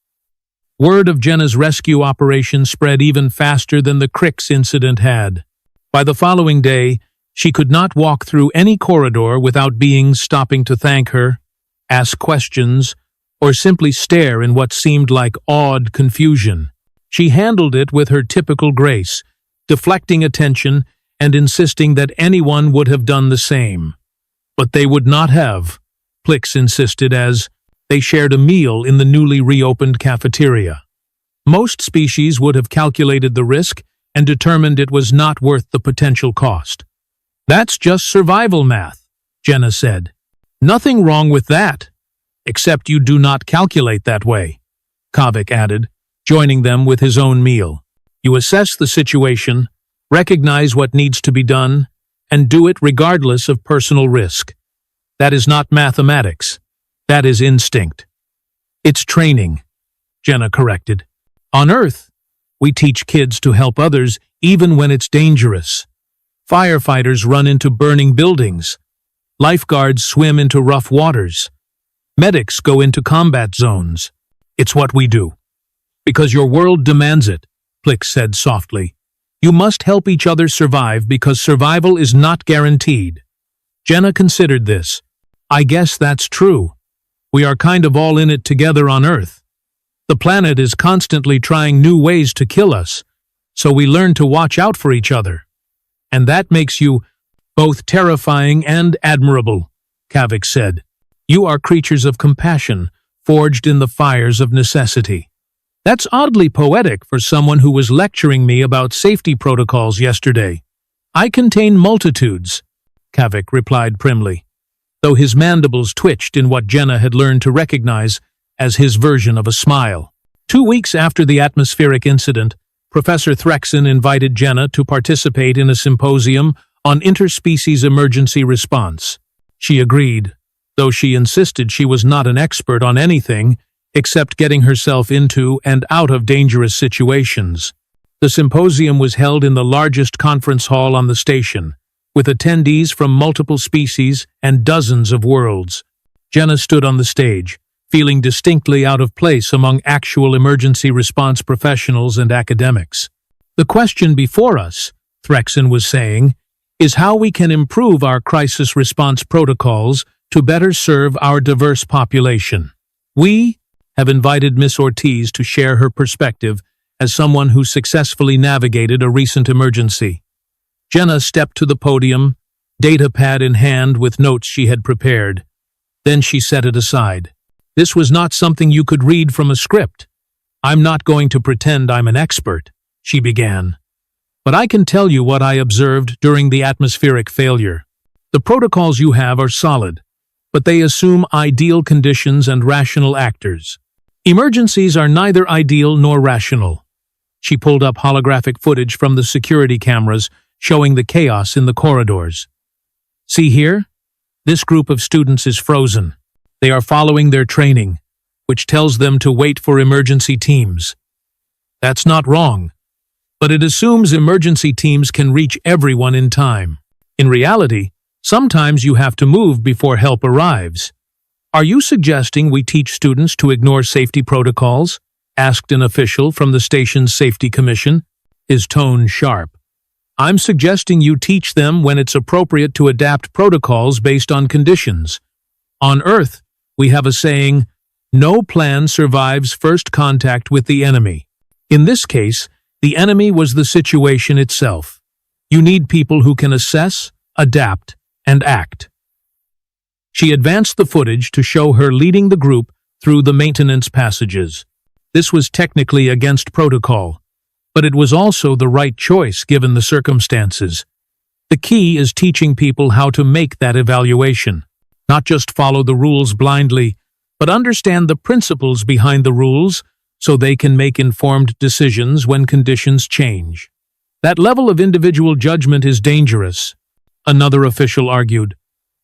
Word of Jenna's rescue operation spread even faster than the Cricks incident had. By the following day, she could not walk through any corridor without beings stopping to thank her, ask questions, or simply stare in what seemed like awed confusion. She handled it with her typical grace, deflecting attention and insisting that anyone would have done the same. But they would not have, Plix insisted as they shared a meal in the newly reopened cafeteria. Most species would have calculated the risk and determined it was not worth the potential cost. "That's just survival math," Jenna said. "Nothing wrong with that, except you do not calculate that way," Kavik added, joining them with his own meal. "You assess the situation, recognize what needs to be done, and do it regardless of personal risk. That is not mathematics. That is instinct." "It's training," Jenna corrected. "On Earth, we teach kids to help others even when it's dangerous. Firefighters run into burning buildings. Lifeguards swim into rough waters. Medics go into combat zones. It's what we do. Because your world demands it," Plix said softly. "You must help each other survive because survival is not guaranteed." Jenna considered this. "I guess that's true. We are kind of all in it together on Earth. The planet is constantly trying new ways to kill us, so we learn to watch out for each other. And that makes you both terrifying and admirable," Kavik said. "You are creatures of compassion, forged in the fires of necessity." "That's oddly poetic for someone who was lecturing me about safety protocols yesterday." "I contain multitudes," Kavik replied primly, though his mandibles twitched in what Jenna had learned to recognize as his version of a smile. 2 weeks after the atmospheric incident, Professor Threxon invited Jenna to participate in a symposium on interspecies emergency response. She agreed, though she insisted she was not an expert on anything except getting herself into and out of dangerous situations. The symposium was held in the largest conference hall on the station, with attendees from multiple species and dozens of worlds. Jenna stood on the stage, feeling distinctly out of place among actual emergency response professionals and academics. "The question before us," Threxon was saying, "is how we can improve our crisis response protocols to better serve our diverse population. We have invited Miss Ortiz to share her perspective as someone who successfully navigated a recent emergency." Jenna stepped to the podium, data pad in hand with notes she had prepared. Then she set it aside. This was not something you could read from a script. "I'm not going to pretend I'm an expert," she began. "But I can tell you what I observed during the atmospheric failure. The protocols you have are solid, but they assume ideal conditions and rational actors. Emergencies are neither ideal nor rational." She pulled up holographic footage from the security cameras showing the chaos in the corridors. "See here? This group of students is frozen. They are following their training, which tells them to wait for emergency teams. That's not wrong, but it assumes emergency teams can reach everyone in time. In reality, sometimes you have to move before help arrives. Are you suggesting we teach students to ignore safety protocols?" asked an official from the station's safety commission, his tone sharp. "I'm suggesting you teach them when it's appropriate to adapt protocols based on conditions. On Earth, we have a saying, 'No plan survives first contact with the enemy.' In this case, the enemy was the situation itself. You need people who can assess, adapt, and act." She advanced the footage to show her leading the group through the maintenance passages. This was technically against protocol, but it was also the right choice given the circumstances. The key is teaching people how to make that evaluation, not just follow the rules blindly, but understand the principles behind the rules so they can make informed decisions when conditions change. That level of individual judgment is dangerous, another official argued.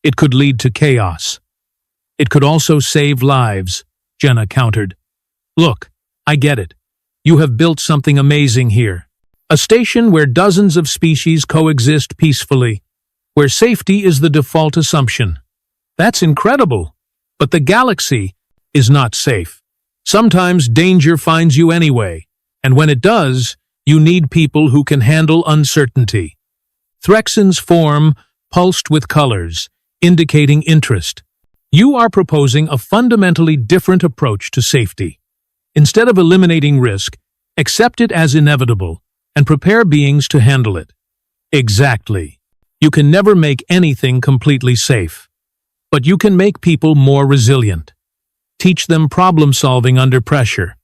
It could lead to chaos. "It could also save lives," Jenna countered. "Look, I get it. You have built something amazing here. A station where dozens of species coexist peacefully, where safety is the default assumption. That's incredible. But the galaxy is not safe. Sometimes danger finds you anyway, and when it does, you need people who can handle uncertainty." Threxon's form pulsed with colors, indicating interest. "You are proposing a fundamentally different approach to safety. Instead of eliminating risk, accept it as inevitable and prepare beings to handle it." "Exactly. You can never make anything completely safe. But you can make people more resilient. Teach them problem-solving under pressure.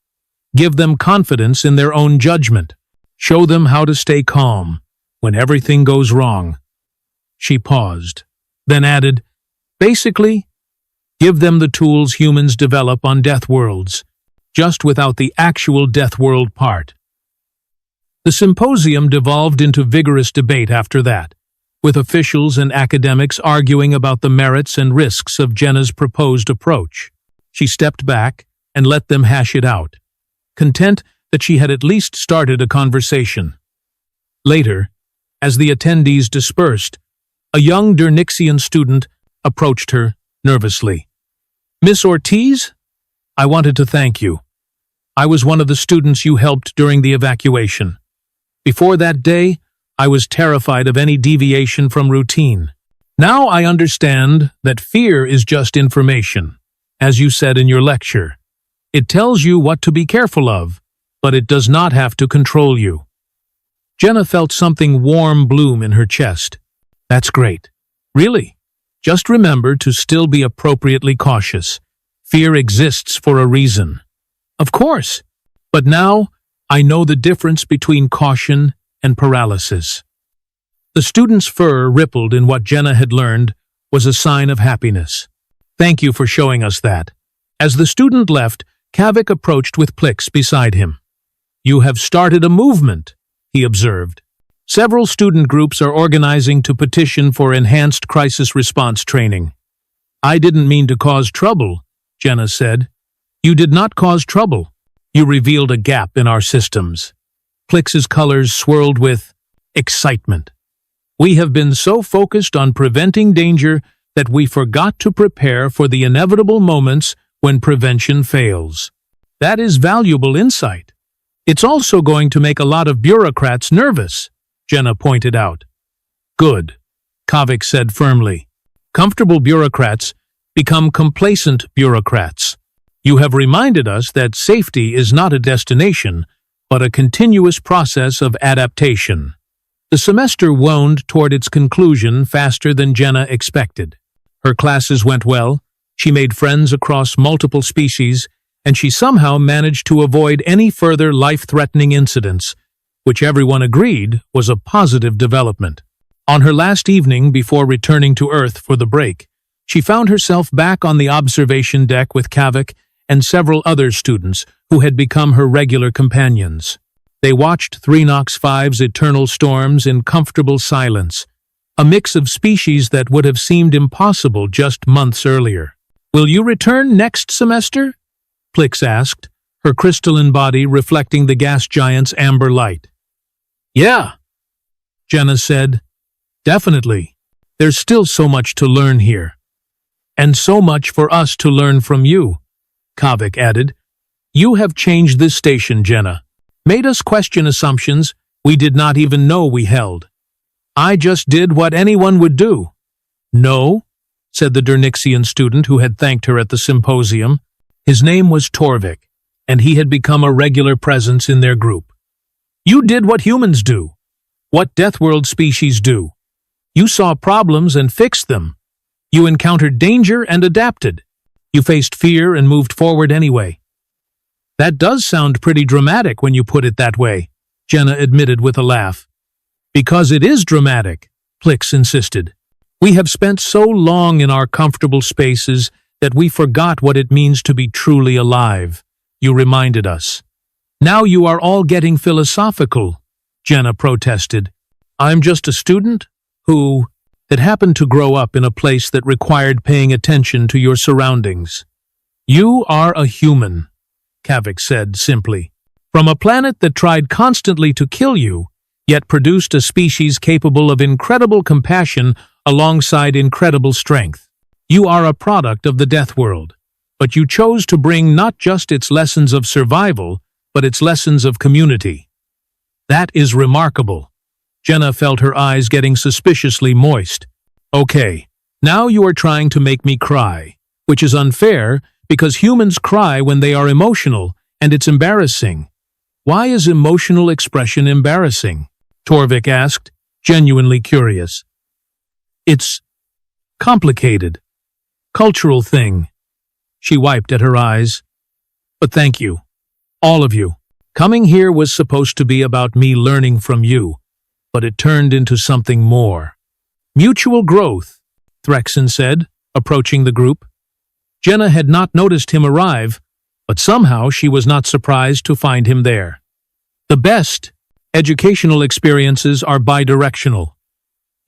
Give them confidence in their own judgment. Show them how to stay calm when everything goes wrong." She paused, then added, "Basically, give them the tools humans develop on Deathworlds, just without the actual Deathworld part." The symposium devolved into vigorous debate after that, with officials and academics arguing about the merits and risks of Jenna's proposed approach. She stepped back and let them hash it out, content that she had at least started a conversation. Later, as the attendees dispersed, a young Dernixian student approached her nervously. "Miss Ortiz, I wanted to thank you. I was one of the students you helped during the evacuation. Before that day, I was terrified of any deviation from routine. Now I understand that fear is just information, as you said in your lecture. It tells you what to be careful of, but it does not have to control you." Jenna felt something warm bloom in her chest. "That's great. Really? Just remember to still be appropriately cautious. Fear exists for a reason." "Of course. But now I know the difference between caution and paralysis." The student's fur rippled in what Jenna had learned was a sign of happiness. "Thank you for showing us that." As the student left, Kavik approached with Plix beside him. "You have started a movement," he observed. "Several student groups are organizing to petition for enhanced crisis response training." "I didn't mean to cause trouble," Jenna said. "You did not cause trouble. You revealed a gap in our systems." Plix's colors swirled with excitement. "We have been so focused on preventing danger that we forgot to prepare for the inevitable moments when prevention fails. That is valuable insight. It's also going to make a lot of bureaucrats nervous," Jenna pointed out. "Good," Kavik said firmly. "Comfortable bureaucrats become complacent bureaucrats. You have reminded us that safety is not a destination, but a continuous process of adaptation." The semester wound toward its conclusion faster than Jenna expected. Her classes went well, she made friends across multiple species, and she somehow managed to avoid any further life-threatening incidents, which everyone agreed was a positive development. On her last evening before returning to Earth for the break, she found herself back on the observation deck with Kavik and several other students who had become her regular companions. They watched 3NOx5's eternal storms in comfortable silence, a mix of species that would have seemed impossible just months earlier. "Will you return next semester?" Plix asked, her crystalline body reflecting the gas giant's amber light. "Yeah," Jenna said. "Definitely. There's still so much to learn here. And so much for us to learn from you," Kavik added. "You have changed this station, Jenna. Made us question assumptions we did not even know we held. I just did what anyone would do." "No," said the Dernixian student who had thanked her at the symposium. His name was Torvik, and he had become a regular presence in their group. "You did what humans do, what Deathworld species do. You saw problems and fixed them. You encountered danger and adapted. You faced fear and moved forward anyway." "That does sound pretty dramatic when you put it that way," Jenna admitted with a laugh. "Because it is dramatic," Plix insisted. "We have spent so long in our comfortable spaces that we forgot what it means to be truly alive. You reminded us." "Now you are all getting philosophical," Jenna protested. "I'm just a student who had happened to grow up in a place that required paying attention to your surroundings." "You are a human," Kavik said simply. "From a planet that tried constantly to kill you, yet produced a species capable of incredible compassion alongside incredible strength. You are a product of the Deathworld, but you chose to bring not just its lessons of survival, but its lessons of community. That is remarkable." Jenna felt her eyes getting suspiciously moist. "Okay, now you are trying to make me cry, which is unfair because humans cry when they are emotional, and it's embarrassing." "Why is emotional expression embarrassing?" Torvik asked, genuinely curious. "It's complicated. Cultural thing." She wiped at her eyes. "But thank you, all of you. Coming here was supposed to be about me learning from you, but it turned into something more." "Mutual growth," Threxen said, approaching the group. Jenna had not noticed him arrive, but somehow she was not surprised to find him there. "The best educational experiences are bidirectional.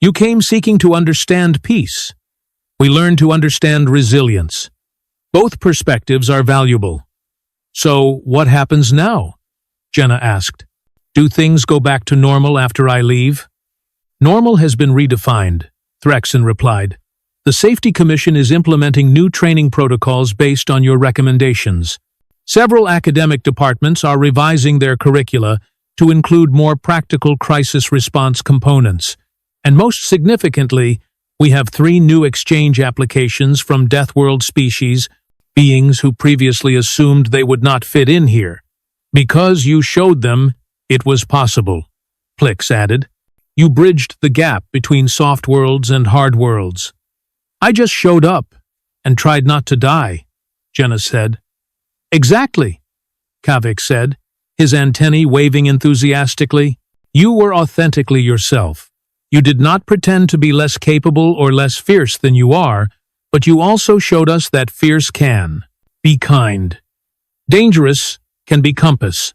You came seeking to understand peace. We learned to understand resilience. Both perspectives are valuable." "So what happens now?" Jenna asked. "Do things go back to normal after I leave?" "Normal has been redefined," Threxen replied. "The Safety Commission is implementing new training protocols based on your recommendations. Several academic departments are revising their curricula to include more practical crisis response components. And most significantly, we have 3 new exchange applications from Deathworld species, beings who previously assumed they would not fit in here. Because you showed them it was possible," Plix added. "You bridged the gap between soft worlds and hard worlds." "I just showed up and tried not to die," Jenna said. "Exactly," Kavik said, his antennae waving enthusiastically. "You were authentically yourself. You did not pretend to be less capable or less fierce than you are, but you also showed us that fierce can be kind. Dangerous can be compass."